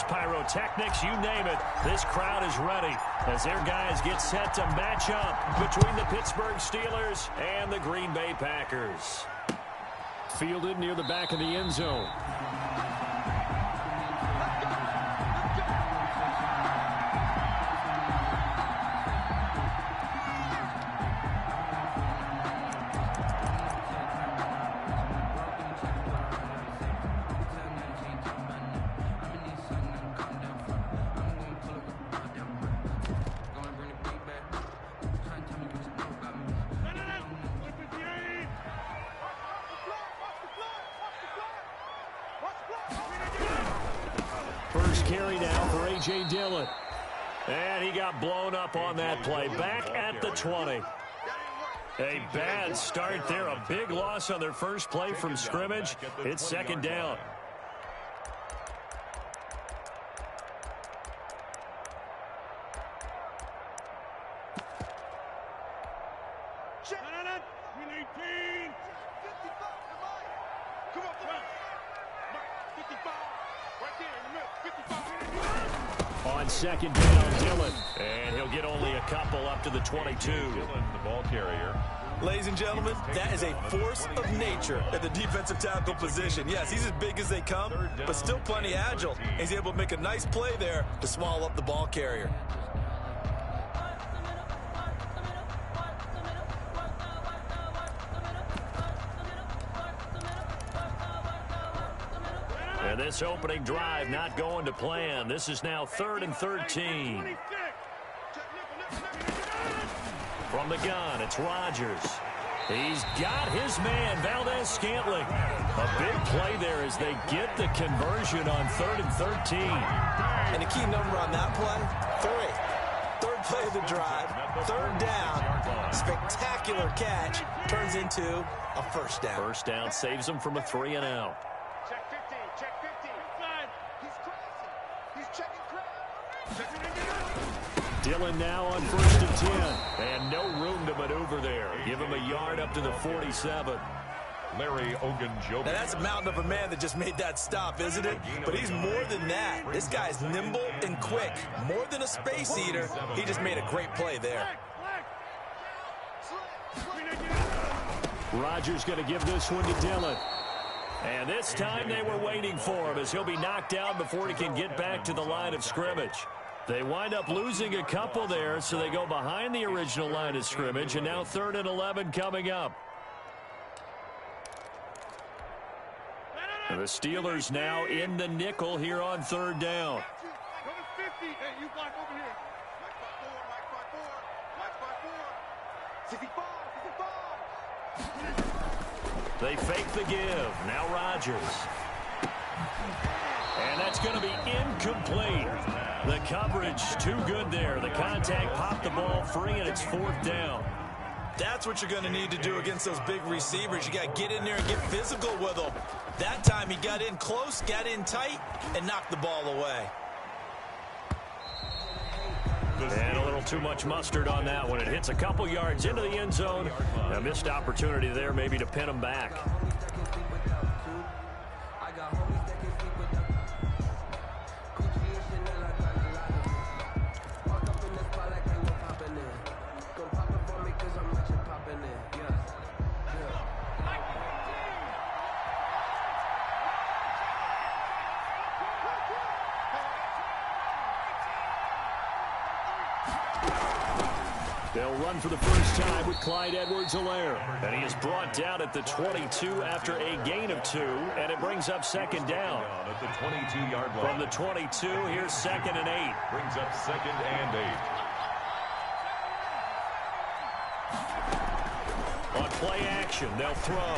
fireworks, pyrotechnics, you name it. This crowd is ready as their guys get set to match up between the Pittsburgh Steelers and the Green Bay Packers. Fielded near the back of the end zone. First carry now for A.J. Dillon. And he got blown up on that play. Back at the 20. A bad start there. A big loss on their first play from scrimmage. It's second down. On second down, Dillon. And he'll get only a couple up to the 22. Dillon, the ball carrier. Ladies and gentlemen, that is a force of nature at the defensive tackle position. Yes, he's as big as they come, but still plenty agile. He's able to make a nice play there to swallow up the ball carrier. And this opening drive not going to plan. This is now 3rd and 13. From the gun, it's Rodgers. He's got his man, Valdez-Scantling. A big play there as they get the conversion on 3rd and 13. And the key number on that play, 3. Third play of the drive, 3rd down, spectacular catch, turns into a first down. First down saves them from a 3-and-out. Check 50, check 50. He's crossing. He's checking crack. Dillon now on 1st and 10. And no room to maneuver there. Give him a yard up to the 47. Larry Ogunjobi. Now that's a mountain of a man that just made that stop, isn't it? But he's more than that. This guy's nimble and quick. More than a space eater. He just made a great play there. Rodgers going to give this one to Dillon. And this time they were waiting for him as he'll be knocked down before he can get back to the line of scrimmage. They wind up losing a couple there, so they go behind the original line of scrimmage, and now 3rd and 11 coming up. And the Steelers now in the nickel here on 3rd down. Go to 50. Hey, you block over here. They fake the give. Now Rodgers. And that's going to be incomplete. The coverage too good there. The contact popped the ball free, and it's 4th down. That's what you're going to need to do against those big receivers. You got to get in there and get physical with them. That time he got in close, got in tight, and knocked the ball away. And a little too much mustard on that one. It hits a couple yards into the end zone. A missed opportunity there maybe to pin him back. They'll run for the first time with Clyde Edwards-Helaire. And he is brought down at the 22 after a gain of 2. And it brings up 2nd down. At the 22-yard line. From the 22, here's 2nd and 8. Brings up 2nd and 8. On play action, they'll throw.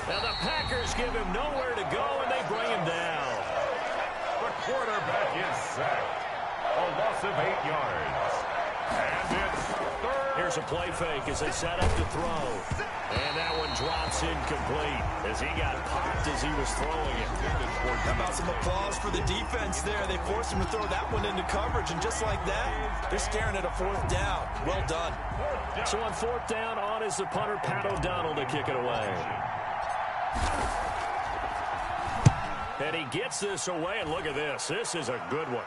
Now the Packers give him nowhere to go, and they bring him down. The quarterback is sacked. A loss of 8 yards. And it's 3rd. Here's a play fake as they set up to throw. And that one drops incomplete as he got popped as he was throwing it. How about some applause for the defense there? They forced him to throw that one into coverage, and just like that, they're staring at a 4th down. Well done. So on 4th down, on is the punter, Pat O'Donnell, to kick it away. And he gets this away, and look at this. This is a good one.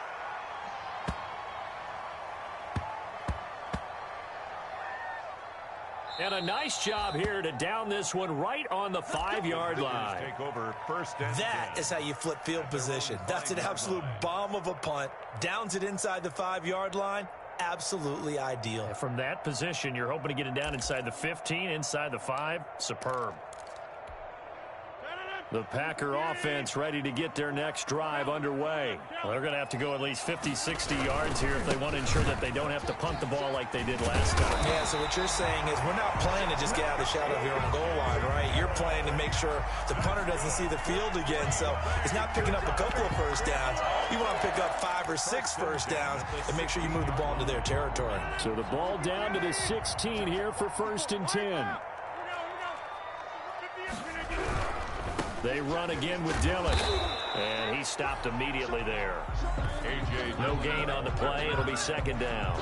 And a nice job here to down this one right on the 5-yard line. Take over first and That 10. is how you flip field position. That's an absolute bomb of a punt. Downs it inside the 5-yard line. Absolutely ideal. And from that position, you're hoping to get it down inside the 15, inside the 5. Superb. The Packer offense ready to get their next drive underway. Well, they're going to have to go at least 50, 60 yards here if they want to ensure that they don't have to punt the ball like they did last time. Yeah, so what you're saying is we're not playing to just get out of the shadow of your own goal line, right? You're playing to make sure the punter doesn't see the field again. So it's not picking up a couple of first downs. You want to pick up 5 or 6 first downs and make sure you move the ball into their territory. So the ball down to the 16 here for first and 10. They run again with Dillon. And he stopped immediately there. No gain on the play. It'll be second down.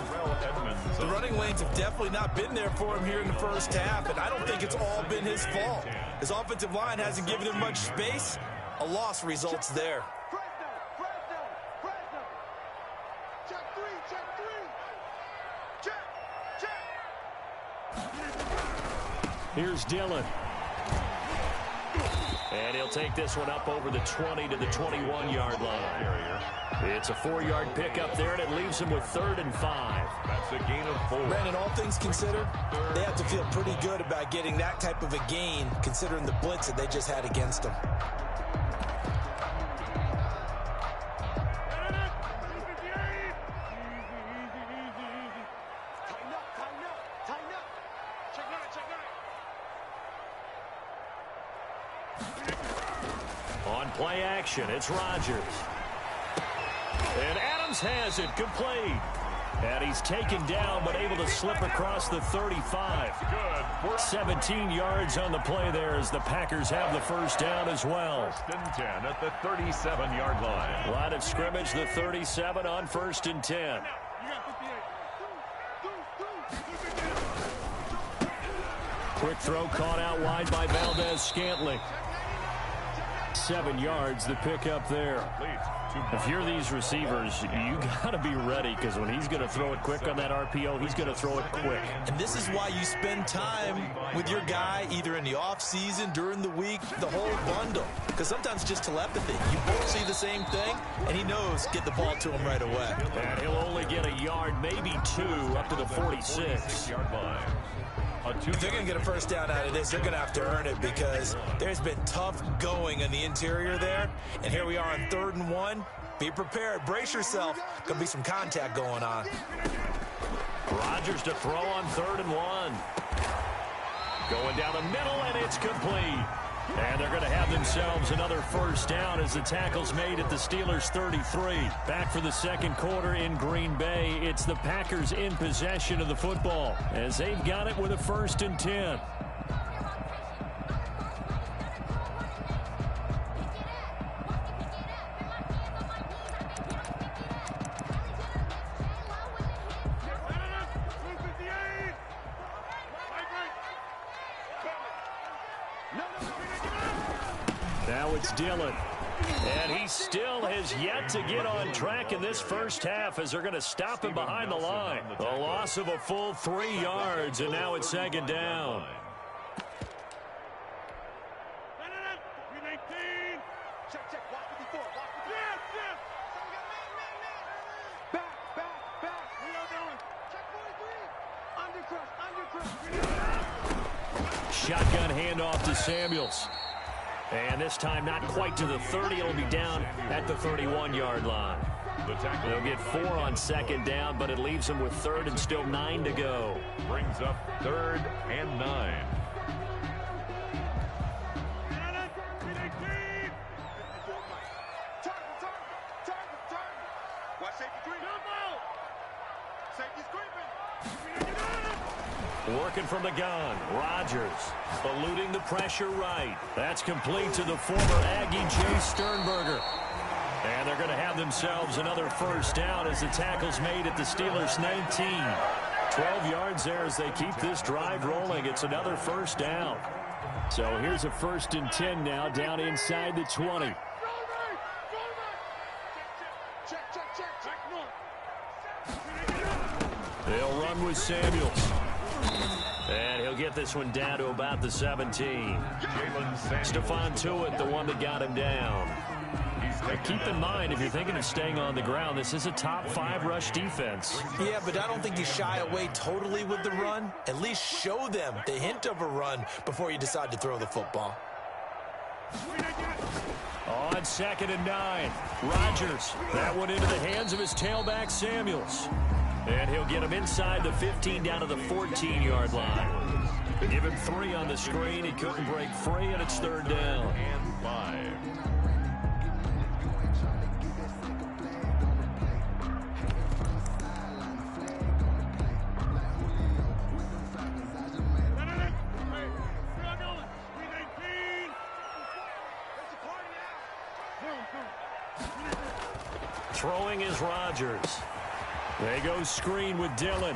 The running lanes have definitely not been there for him here in the first half, and I don't think it's all been his fault. His offensive line hasn't given him much space. A loss results there. Here's Dillon. And he'll take this one up over the 20 to the 21-yard line. It's a 4-yard pickup there, and it leaves him with 3rd and 5. That's a gain of 4. Brandon, all things considered, they have to feel pretty good about getting that type of a gain, considering the blitz that they just had against them. On play action, it's Rodgers. And Adams has it complete. And he's taken down, but able to slip across the 35. 17 yards on the play there as the Packers have the first down as well. First and 10 at the 37-yard line. Line of scrimmage, the 37 on first and 10. Quick throw caught out wide by Valdez-Scantling. 7 yards, the pickup there. If you're these receivers, you got to be ready, because when he's going to throw it quick on that RPO, he's going to throw it quick. And this is why you spend time with your guy either in the offseason, during the week, the whole bundle. Because sometimes it's just telepathy. You both see the same thing, and he knows get the ball to him right away. And he'll only get a yard, maybe 2, up to the 46-yard line. If they're going to get a first down out of this, they're going to have to earn it, because there's been tough going in the interior there. And here we are on 3rd and 1. Be prepared. Brace yourself. Going to be some contact going on. Rodgers to throw on 3rd and 1. Going down the middle, and it's complete. And they're going to have themselves another first down as the tackle's made at the Steelers' 33. Back for the second quarter in Green Bay. It's the Packers in possession of the football as they've got it with a 1st and 10. Now it's Dillon. And he still has yet to get on track in this first half as they're going to stop him behind the line. A loss of a full 3 yards, and now it's second down. Shotgun handoff to Samuels. And this time not quite to the 30. It'll be down at the 31-yard line. They'll get 4 on second down, but it leaves them with 3rd and still 9 to go. Brings up 3rd and 9. Working from the gun, Rodgers eluding the pressure right. That's complete to the former Aggie, Jay Sternberger. And they're going to have themselves another first down as the tackle's made at the Steelers' 19. 12 yards there as they keep this drive rolling. It's another first down. So here's a 1st and 10 now down inside the 20. Check, check, check, check. They'll run with Samuels. And he'll get this one down to about the 17. Stephon Tuitt, the one that got him down. Now keep in mind, if you're thinking of staying on the ground, this is a top 5 rush defense. Yeah, but I don't think you shy away totally with the run. At least show them the hint of a run before you decide to throw the football. On 2nd and 9, Rodgers. That one into the hands of his tailback, Samuels. And he'll get him inside the 15 down to the 14-yard line. Give him 3 on the screen. He couldn't break free, and it's 3rd down. And 5. Throwing is Rodgers. They go screen with Dillon.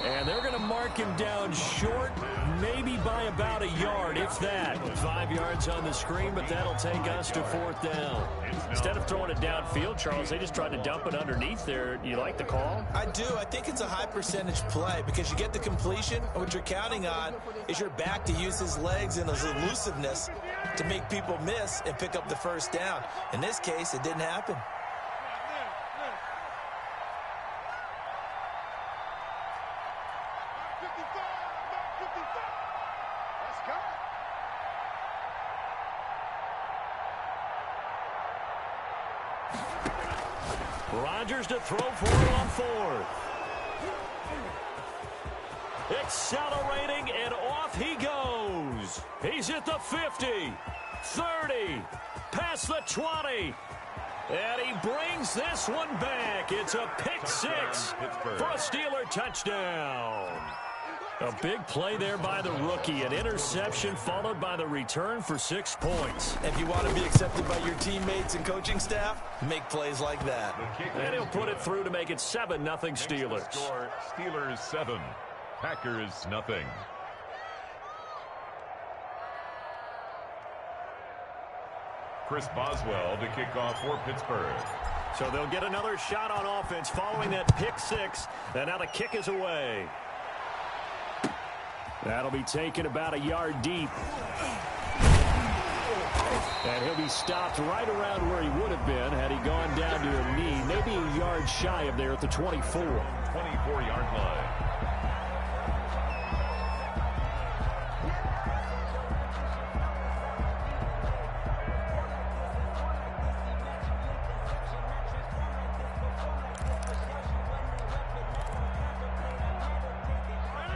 And they're going to mark him down short, maybe by about a yard, if that. 5 yards on the screen, but that'll take us to 4th down. Instead of throwing it downfield, Charles, they just tried to dump it underneath there. You like the call? I do. I think it's a high percentage play because you get the completion, and what you're counting on is your back to use his legs and his elusiveness to make people miss and pick up the 1st down. In this case, it didn't happen. Rodgers to throw for it on 4th. Accelerating, and off he goes. He's at the 50, 30, past the 20. And he brings this one back. It's a pick 6 for a Steeler touchdown. A big play there by the rookie. An interception followed by the return for 6 points. If you want to be accepted by your teammates and coaching staff, make plays like that. And he'll put it through to make it 7-0 Steelers. Score, Steelers 7, Packers nothing. Chris Boswell to kick off for Pittsburgh. So they'll get another shot on offense following that pick 6. And now the kick is away. That'll be taken about a yard deep. And he'll be stopped right around where he would have been had he gone down to a knee. Maybe a yard shy of there at the 24. 24-yard line.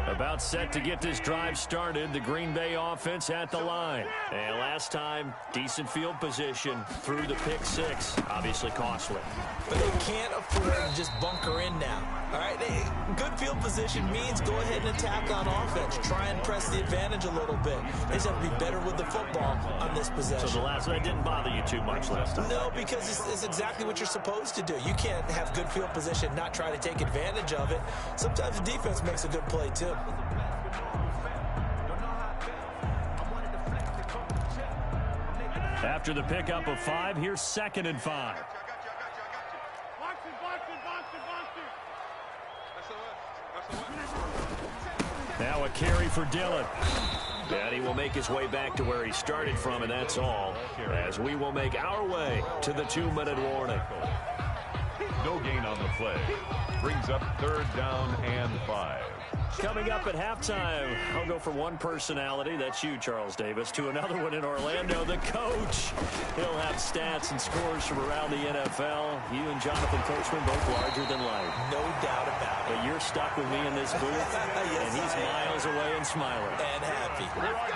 About set to get this drive started. The Green Bay offense at the line. And last time, decent field position through the pick 6. Obviously costly. But they can't afford to just bunker in now. All right, good field position means go ahead and attack on offense. Try and press the advantage a little bit. They just have to be better with the football on this possession. So that didn't bother you too much last time? No, because it's exactly what you're supposed to do. You can't have good field position, not try to take advantage of it. Sometimes the defense makes a good play, too. After the pickup of 5, here's 2nd and 5. Now a carry for Dillon. And he will make his way back to where he started from, and that's all. As we will make our way to the 2-minute warning. No gain on the play. Brings up 3rd down and 5. Coming up at halftime, I'll go from one personality, that's you, Charles Davis, to another one in Orlando, the coach. He'll have stats and scores from around the NFL. You and Jonathan Coachman both larger than life. No doubt about it. But you're stuck with me in this booth, yes, and he's miles away and smiling. And happy.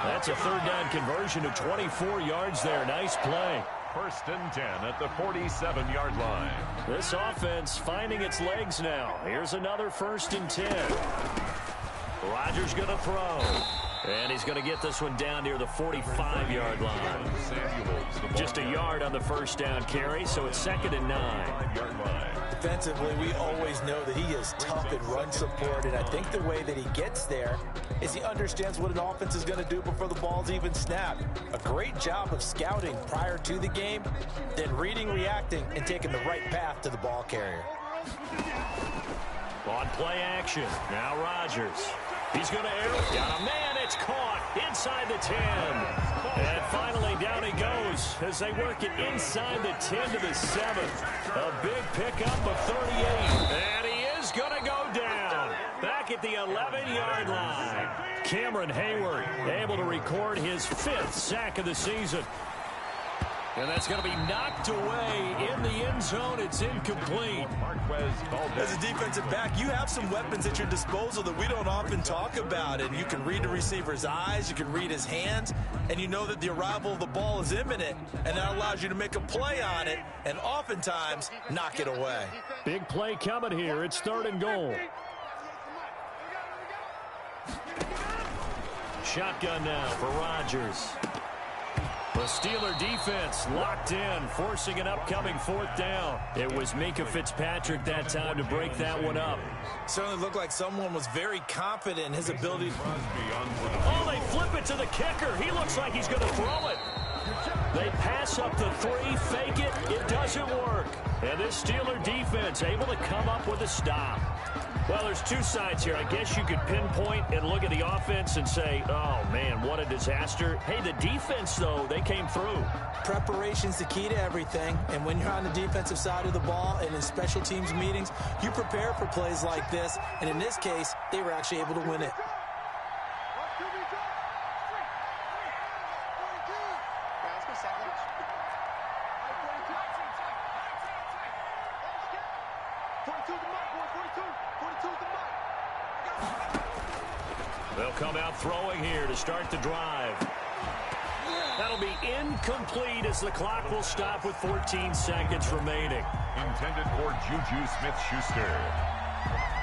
That's a 3rd down conversion of 24 yards there. Nice play. 1st and 10 at the 47-yard line. This offense finding its legs now. Here's another 1st and 10. Rodgers going to throw. And he's going to get this one down near the 45-yard line. Just a yard on the 1st down carry, so it's 2nd and 9. 5-yard line. defensively, we always know that he is tough in run support, and I think the way that he gets there is he understands what an offense is going to do before the ball's even snapped. A great job of scouting prior to the game, then reading, reacting, and taking the right path to the ball carrier. On play action, now Rodgers. He's going to air it. Got a man, it's caught inside the 10. And finally down he goes as they work it inside the 10 to the 7. A big pickup of 38. And he is going to go down back at the 11-yard line. Cameron Hayward able to record his 5th sack of the season. And that's going to be knocked away in the end zone. It's incomplete. As a defensive back, you have some weapons at your disposal that we don't often talk about. And you can read the receiver's eyes, you can read his hands, and you know that the arrival of the ball is imminent. And that allows you to make a play on it and oftentimes knock it away. Big play coming here. It's 3rd and goal. Shotgun now for Rodgers. The Steeler defense locked in, forcing an upcoming 4th down. It was Minkah Fitzpatrick that time to break that one up. Certainly looked like someone was very confident in his ability. Oh, they flip it to the kicker. He looks like he's going to throw it. They pass up the 3, fake it. It doesn't work. And this Steeler defense able to come up with a stop. Well, there's two sides here. I guess you could pinpoint and look at the offense and say, oh, man, what a disaster. Hey, the defense, though, they came through. Preparation's the key to everything. And when you're on the defensive side of the ball and in special teams meetings, you prepare for plays like this. And in this case, they were actually able to win it. They'll come out throwing here to start the drive. That'll be incomplete as the clock will stop with 14 seconds remaining. Intended for Juju Smith-Schuster.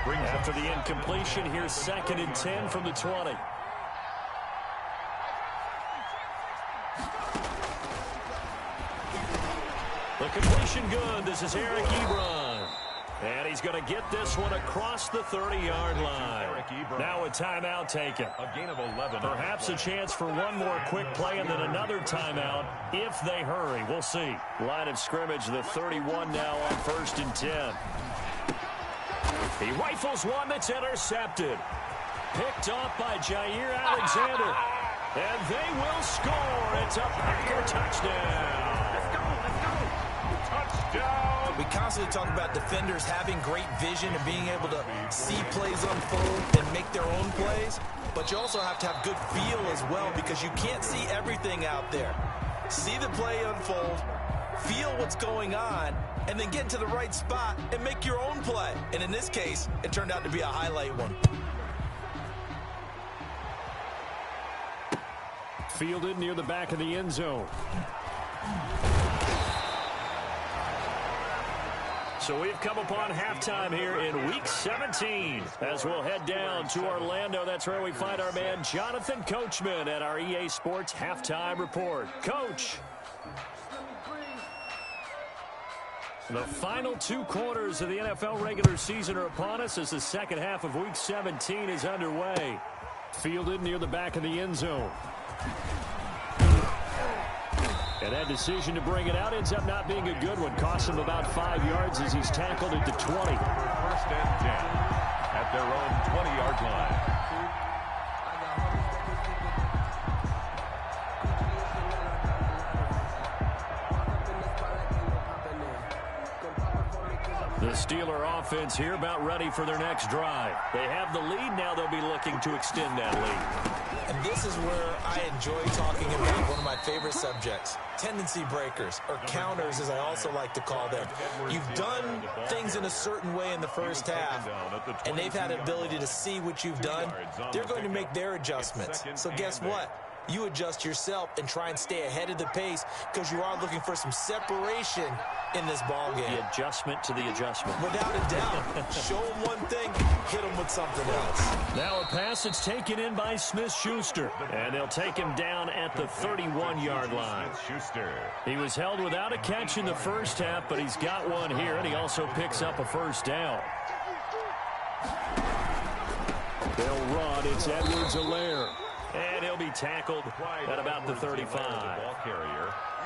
After the incompletion, here's 2nd and 10 from the 20. The completion good. This is Eric Ebron. And he's going to get this one across the 30-yard line. Now a timeout taken. A gain of 11. Perhaps a chance for one more quick play and then another timeout if they hurry. We'll see. Line of scrimmage, the 31 now on 1st and 10. He rifles one that's intercepted. Picked off by Jair Alexander. And they will score. It's a Packer touchdown. Let's go. Touchdown. We constantly talk about defenders having great vision and being able to see plays unfold and make their own plays. But you also have to have good feel as well because you can't see everything out there. See the play unfold, feel what's going on, and then get into the right spot and make your own play. And in this case, it turned out to be a highlight one. Fielded near the back of the end zone. So we've come upon halftime here in Week 17 as we'll head down to Orlando. That's where we find our man Jonathan Coachman at our EA Sports Halftime Report. Coach. The final 2 quarters of the NFL regular season are upon us as the second half of Week 17 is underway. Fielded near the back of the end zone. And that decision to bring it out ends up not being a good one. Costs him about 5 yards as he's tackled at the 20. 1st and 10 at their own 20-yard line. The Steeler offense here about ready for their next drive. They have the lead. Now they'll be looking to extend that lead. And this is where I enjoy talking about one of my favorite subjects, tendency breakers, or counters as I also like to call them. You've done things in a certain way in the first half, and they've had an ability to see what you've done. They're going to make their adjustments. So guess what? you adjust yourself and try and stay ahead of the pace because you are looking for some separation in this ball game. The adjustment to the adjustment. Without a doubt. Show them one thing, hit them with something else. Now a pass that's taken in by Smith-Schuster. And they'll take him down at the 31-yard line. He was held without a catch in the first half, but he's got one here, and he also picks up a first down. They'll run. It's Edwards-Helaire. And he'll be tackled at about the 35.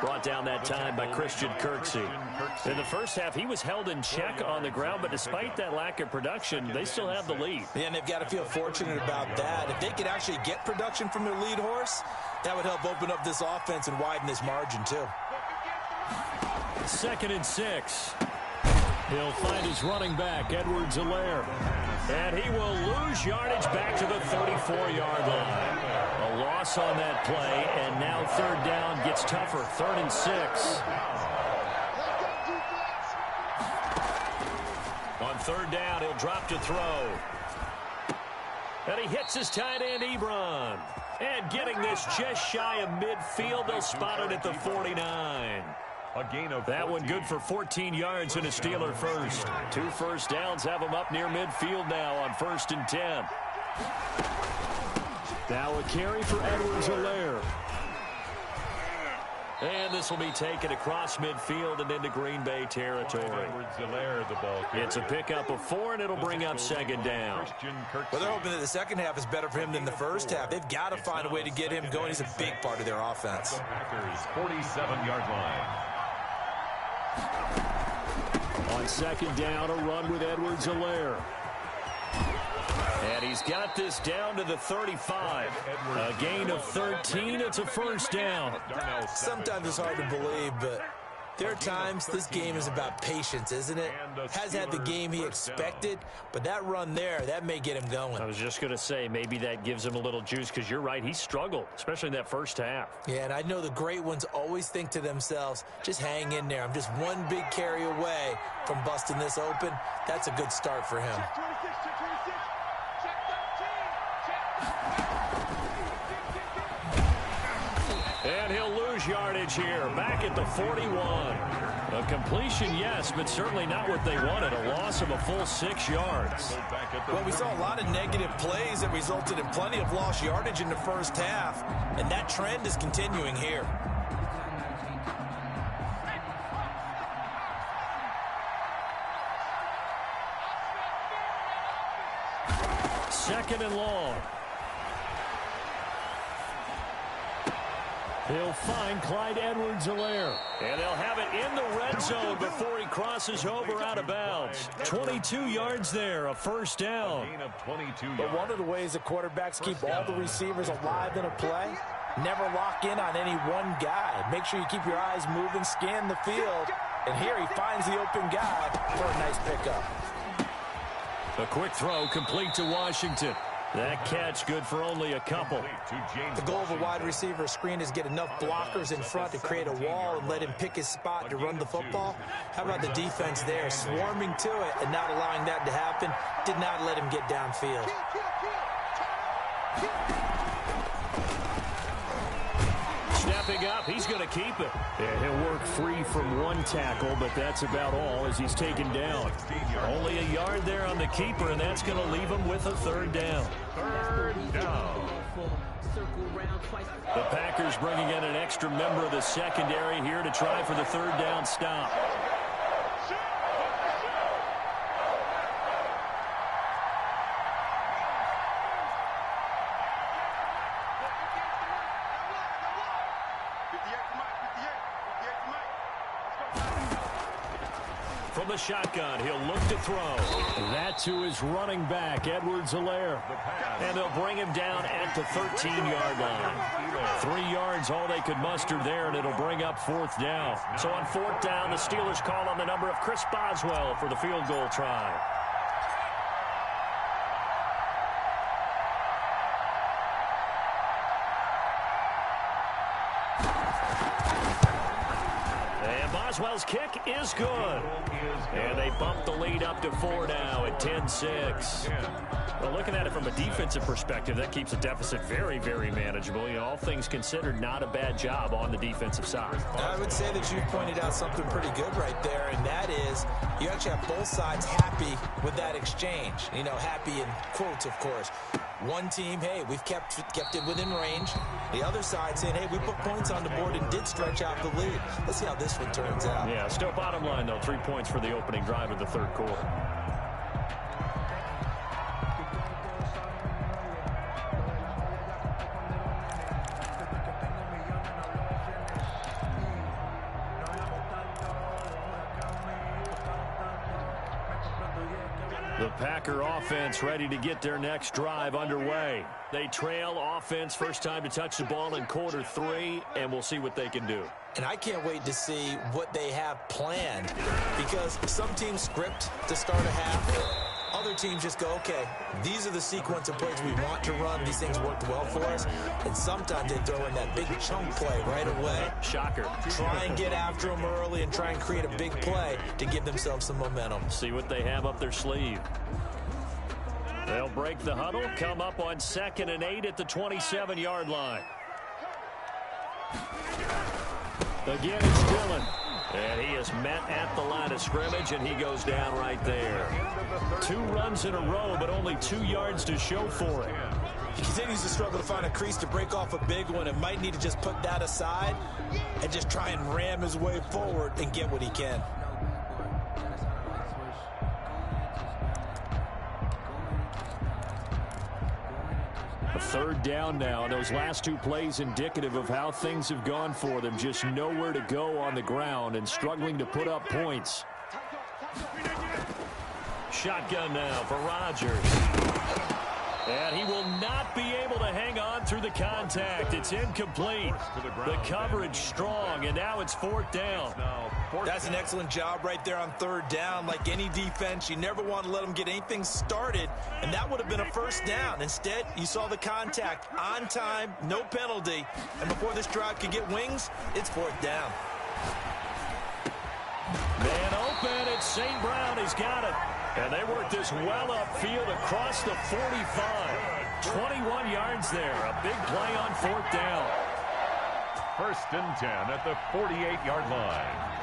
Brought down that time by Christian Kirksey. In the first half, he was held in check on the ground, but despite that lack of production, they still have the lead. Yeah, and they've got to feel fortunate about that. If they could actually get production from their lead horse, that would help open up this offense and widen this margin, too. 2nd and 6. He'll find his running back, Edwards-Helaire. And he will lose yardage back to the 34-yard line. A loss on that play, and now 3rd down gets tougher. 3rd and 6. On 3rd down, he'll drop to throw. And he hits his tight end, Ebron. And getting this just shy of midfield, they'll spot it at the 49. A gain of that one good for 14 yards and a Steeler first. 2 first downs have him up near midfield now on 1st and 10. Now a carry for Edwards-Helaire. And this will be taken across midfield and into Green Bay territory. It's a pickup of 4, and it'll bring up 2nd down. Well, they're hoping that the second half is better for him than the first half. They've got to find a way to get him going. He's a big part of their offense. Packers 47-yard line. On 2nd down, a run with Edwards-Helaire. And he's got this down to the 35. A gain of 13. It's a first down. Sometimes it's hard to believe, but there are times this game is about patience, isn't it? Has had the game he expected, but that run there, that may get him going. I was just going to say, maybe that gives him a little juice, because you're right, he struggled, especially in that first half. Yeah, and I know the great ones always think to themselves, just hang in there. I'm just one big carry away from busting this open. That's a good start for him. And he'll lose yardage here, back at the 41. A completion, yes, but certainly not what they wanted. A loss of a full 6 yards. Well, we saw a lot of negative plays that resulted in plenty of lost yardage in the first half, and that trend is continuing here. Second and long. He'll find Clyde Edwards-Helaire. And they'll have it in the red zone before he crosses over out of bounds. 22 yards there, a first down. But one of the ways the quarterbacks keep all the receivers alive in a play, never lock in on any one guy. Make sure you keep your eyes moving, scan the field. And here he finds the open guy for a nice pickup. A quick throw complete to Washington. That catch good for only a couple. The goal of a wide receiver screen is get enough blockers in front to create a wall and let him pick his spot to run the football. How about the defense there, swarming to it and not allowing that to happen? Did not let him get downfield. Stepping up, he's going to keep it. Yeah, he'll work free from one tackle, but that's about all as he's taken down. Only a yard there on the keeper, and that's going to leave him with a 3rd down. 3rd down. The Packers bringing in an extra member of the secondary here to try for the 3rd down stop. From the shotgun, he'll look to throw. That to his running back, Edwards-Helaire. And they'll bring him down at the 13-yard line. 3 yards, all they could muster there, and it'll bring up 4th down. So on 4th down, the Steelers call on the number of Chris Boswell for the field goal try. Boswell's kick is good. And they bump the lead up to 4 now at 10-6. Well, looking at it from a defensive perspective, that keeps the deficit very, very manageable. You know, all things considered, not a bad job on the defensive side. I would say that you pointed out something pretty good right there, and that is you actually have both sides happy with that exchange. You know, happy in quotes, of course. One team, hey, we've kept it within range. The other side saying, hey, we put points on the board and did stretch out the lead. Let's see how this one turns out. Yeah, still bottom line, though, 3 points for the opening drive of the third quarter. The Packer offense ready to get their next drive underway. They trail offense, first time to touch the ball in quarter 3, and we'll see what they can do. And I can't wait to see what they have planned, because some teams script to start a half. Other teams just go, okay, these are the sequence of plays we want to run. These things worked well for us. And sometimes they throw in that big chunk play right away. Shocker. Try and get after them early and try and create a big play to give themselves some momentum. See what they have up their sleeve. They'll break the huddle, come up on 2nd and 8 at the 27-yard line. Again, it's Dillon. And he is met at the line of scrimmage, and he goes down right there. 2 runs in a row, but only 2 yards to show for it. He continues to struggle to find a crease to break off a big one, and might need to just put that aside and just try and ram his way forward and get what he can. Third down now. Those last 2 plays indicative of how things have gone for them. Just nowhere to go on the ground and struggling to put up points. Shotgun now for Rodgers. And he will not be able to hang on through the contact. It's incomplete. The coverage strong, and now it's 4th down. That's an excellent job right there on 3rd down. Like any defense, you never want to let them get anything started, and that would have been a 1st down. Instead, you saw the contact on time, no penalty, and before this drive could get wings, it's 4th down. Man open, it's St. Brown. He's got it. And they work this well upfield across the 45. 21 yards there. A big play on 4th down. 1st and 10 at the 48-yard line.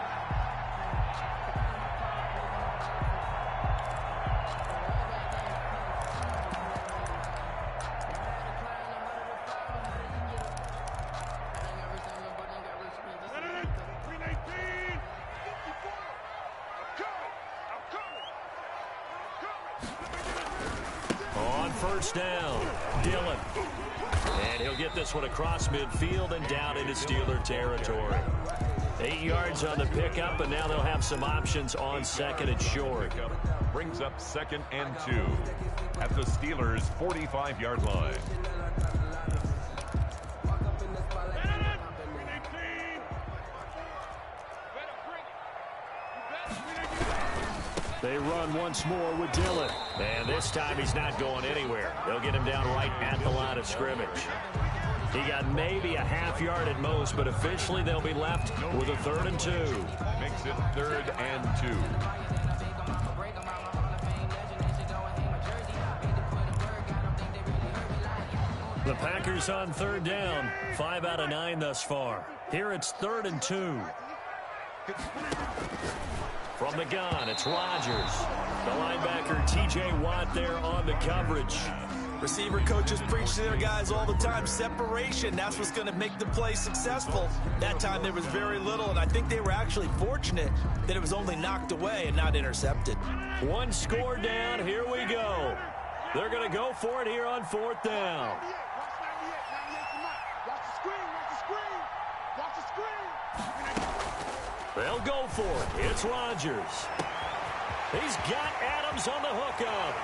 Down, Dillon. And he'll get this one across midfield and down into Steeler territory. 8 yards on the pickup, and now they'll have some options on 2nd and short. Brings up 2nd and 2 at the Steelers' 45-yard line. They run once more with Dillon. And this time he's not going anywhere. They'll get him down right at the line of scrimmage. He got maybe a half yard at most, but officially they'll be left with a 3rd and 2. Makes it 3rd and 2. The Packers on 3rd down. 5 out of 9 thus far. Here it's 3rd and 2. From the gun, it's Rodgers. The linebacker, T.J. Watt, there on the coverage. Receiver coaches preach to their guys all the time. Separation, that's what's going to make the play successful. That time there was very little, and I think they were actually fortunate that it was only knocked away and not intercepted. 1 score down. Here we go. They're going to go for it here on 4th down. They'll go for it. It's Rodgers. He's got Adams on the hookup.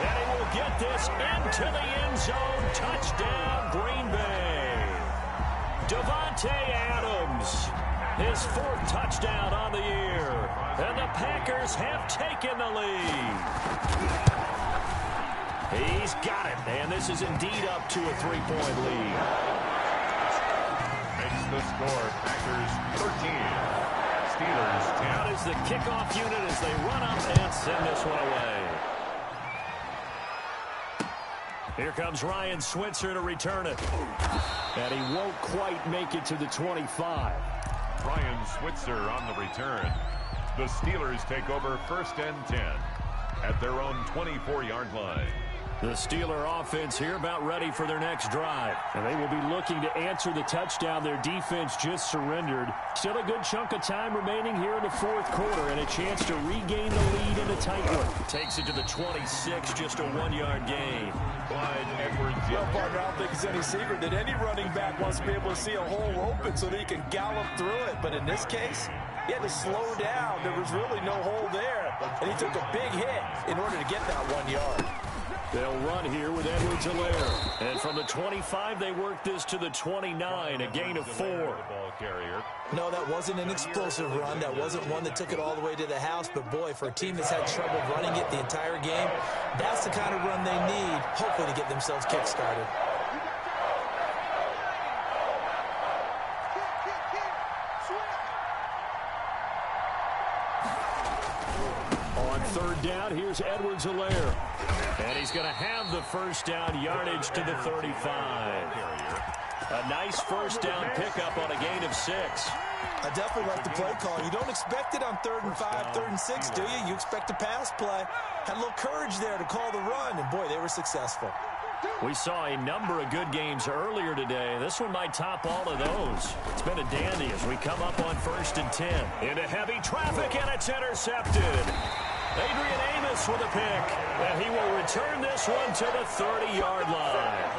And he will get this into the end zone. Touchdown, Green Bay. Davante Adams, his 4th touchdown on the year. And the Packers have taken the lead. He's got it. And this is indeed up to a 3-point lead. Makes the score Packers 13. Steelers 10. Out is the kickoff unit as they run up and send this one away. Here comes Ryan Switzer to return it. And he won't quite make it to the 25. Ryan Switzer on the return. The Steelers take over 1st and 10 at their own 24-yard line. The Steeler offense here about ready for their next drive. And they will be looking to answer the touchdown their defense just surrendered. Still a good chunk of time remaining here in the 4th quarter and a chance to regain the lead in a tight one. Takes it to the 26, just a 1-yard gain. Clyde Edwards. Well, partner, I don't think it's any secret that any running back wants to be able to see a hole open so that he can gallop through it. But in this case, he had to slow down. There was really no hole there. And he took a big hit in order to get that 1 yard. They'll run here with Edwards-Helaire. And from the 25, they work this to the 29, a gain of 4. No, that wasn't an explosive run. That wasn't one that took it all the way to the house. But, boy, for a team that's had trouble running it the entire game, that's the kind of run they need, hopefully, to get themselves kick-started. On 3rd down, here's Edwards-Helaire. And he's going to have the 1st down yardage to the 35. A nice 1st down pickup on a gain of 6. I definitely like the play call. You don't expect it on 3rd and 5, 3rd and 6, do you? You expect a pass play. Had a little courage there to call the run, and, boy, they were successful. We saw a number of good games earlier today. This one might top all of those. It's been a dandy as we come up on 1st and 10. Into heavy traffic, and it's intercepted. Adrian Amos with a pick, and he will return this one to the 30-yard line.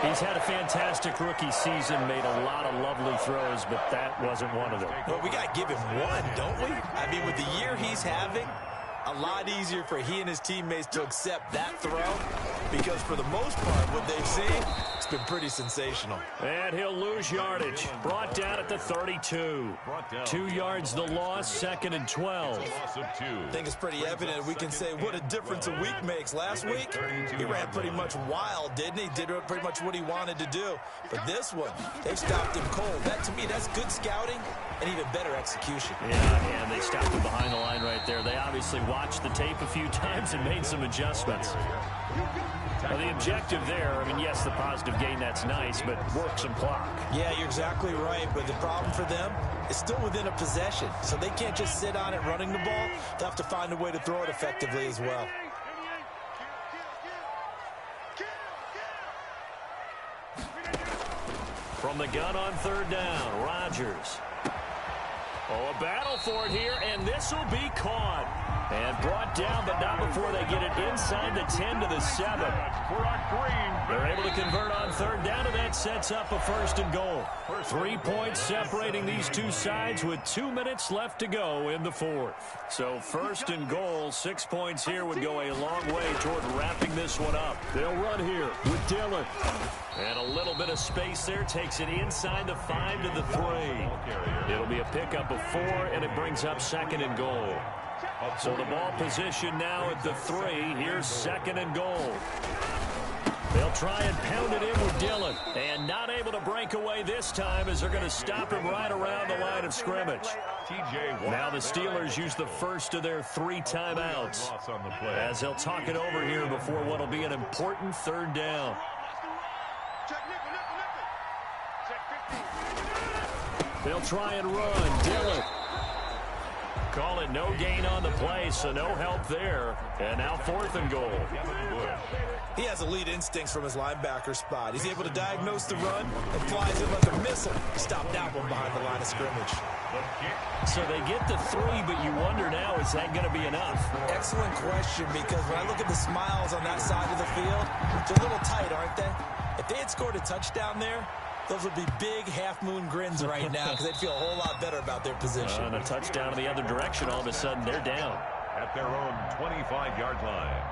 He's had a fantastic rookie season, made a lot of lovely throws, but that wasn't one of them. Well, we got to give him one, don't we? I mean, with the year he's having, a lot easier for he and his teammates to accept that throw because for the most part, what they've seen, it's been pretty sensational. And he'll lose yardage. Brought down at the 32. 2 yards the loss, 2nd and 12. I think it's pretty evident we can say what a difference a week makes. Last week, he ran pretty much wild, didn't he? Did pretty much what he wanted to do. But this one, they've stopped him cold. That, to me, that's good scouting and even better execution. Yeah, and they stopped him behind the line right there. They obviously watched the tape a few times and made some adjustments. Well, the objective there, I mean, yes, the positive gain, that's nice, but work some clock. Yeah, you're exactly right, but the problem for them is still within a possession, so they can't just sit on it running the ball. They'll have to find a way to throw it effectively as well. From the gun on 3rd down, Rodgers. Oh, a battle for it here, and this will be caught. And brought down, but not before they get it inside the 10 to the 7. They're able to convert on 3rd down, and that sets up a 1st and goal. 3 points separating these two sides with 2 minutes left to go in the 4th. So 1st and goal, 6 points here would go a long way toward wrapping this one up. They'll run here with Dillon. And a little bit of space there takes it inside the 5 to the 3. It'll be a pickup of 4, and it brings up 2nd and goal. So the ball position now at the 3. Here's 2nd and goal. They'll try and pound it in with Dillon. And not able to break away this time as they're going to stop him right around the line of scrimmage. Now the Steelers use the first of their 3 timeouts as they'll talk it over here before what will be an important 3rd down. They'll try and run. Dillon. Call it no gain on the play, so no help there. And now 4th and goal. He has elite instincts from his linebacker spot. He's able to diagnose the run and flies in like a missile. Stop that one behind the line of scrimmage. So they get the 3, but you wonder now, is that going to be enough? Excellent question, because when I look at the smiles on that side of the field, they're a little tight, aren't they? If they had scored a touchdown there, those would be big half-moon grins right now because they'd feel a whole lot better about their position. And a touchdown in the other direction, all of a sudden they're down. At their own 25-yard line.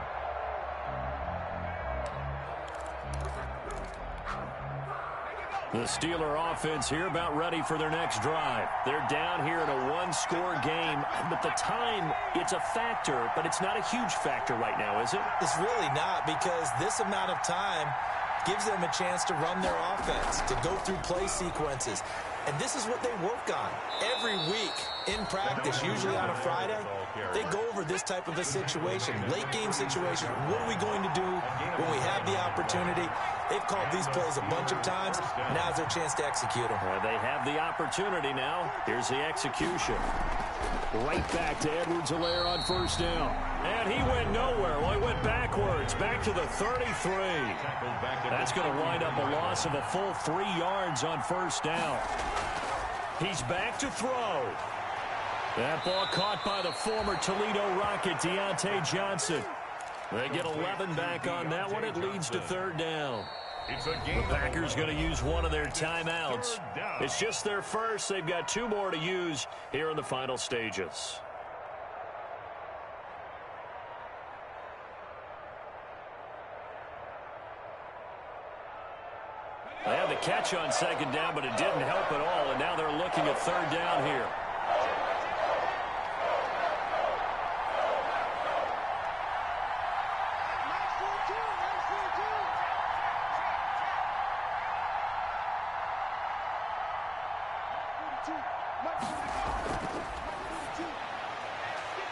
The Steeler offense here about ready for their next drive. They're down here in a 1-score game, but the time, it's a factor, but it's not a huge factor right now, is it? It's really not, because this amount of time gives them a chance to run their offense, to go through play sequences. And this is what they work on every week in practice, usually on a Friday. They go over this type of a situation, late game situation. What are we going to do when we have the opportunity? They've called these plays a bunch of times. Now's their chance to execute them. They have the opportunity now. Here's the execution. Right back to Edwards-Helaire on first down. And he went nowhere. Well, he went backwards, back to the 33. That's going to wind up a loss of a full 3 yards on first down. He's back to throw. That ball caught by the former Toledo Rocket, Deontay Johnson. They get 11 back on that one. It leads to third down. The Packers going to use one of their timeouts. It's just their first. They've got 2 more to use here in the final stages. They had the catch on second down, but it didn't help at all, and now they're looking at third down here.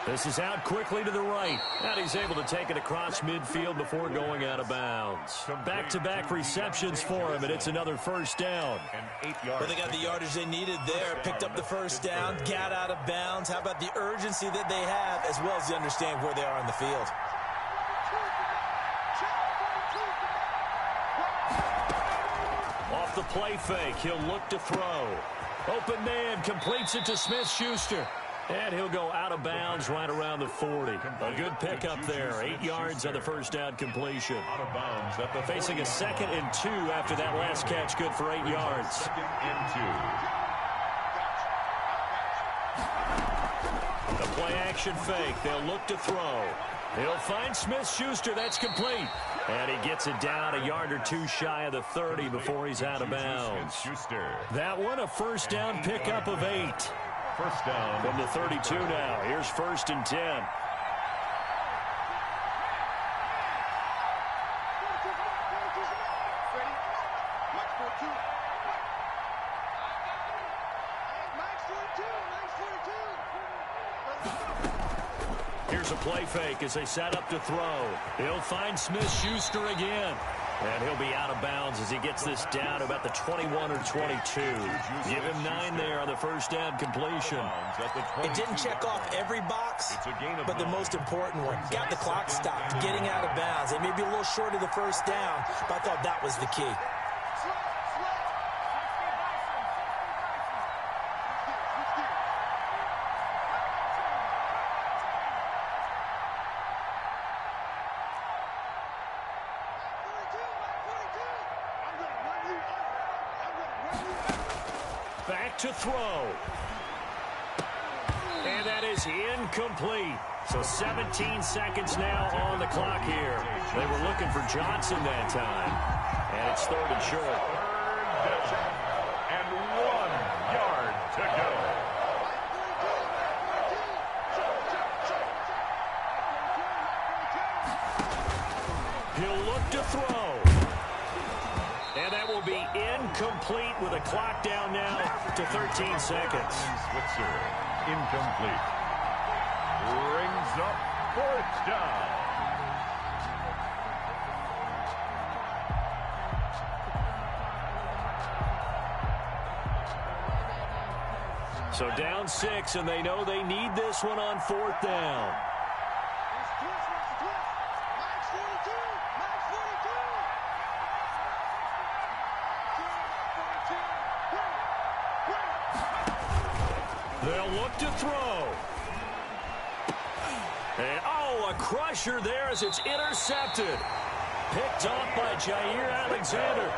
This is out quickly to the right. And he's able to take it across midfield before going out of bounds. Back-to-back receptions for him, and it's another first down. Well, they got the yardage they needed there. Picked up the first down, got out of bounds. How about the urgency that they have, as well as they understand where they are on the field? Off the play fake, he'll look to throw. Open man, completes it to Smith-Schuster. And he'll go out of bounds right around the 40. A good pickup there. 8 yards on the first down completion. Facing a 2nd and 2 after that last catch. Good for 8 yards. 2nd and 2. The play action fake. They'll look to throw. He'll find Smith-Schuster. That's complete. And he gets it down a yard or 2 shy of the 30 before he's out of bounds. That one a first down pickup of 8. First down from the 32 now. Here's 1st and 10. Here's a play fake as they set up to throw. He'll find Smith-Schuster again. And he'll be out of bounds as he gets this down to about the 21 or 22. Give him 9 there on the first down completion. It didn't check off every box, but the most important one. Got the clock stopped, getting out of bounds. They may be a little short of the first down, but I thought that was the key. Back to throw. And that is incomplete. So 17 seconds now on the clock here. They were looking for Johnson that time. And it's 3rd and short. And 1 yard to go. He'll look to throw. And that will be incomplete with a clock down now to 13 seconds. Switzer, incomplete. Brings up 4th down. So down 6, and they know they need this one on 4th down. They'll look to throw. And, a crusher there as it's intercepted. Picked off by Jair Alexander.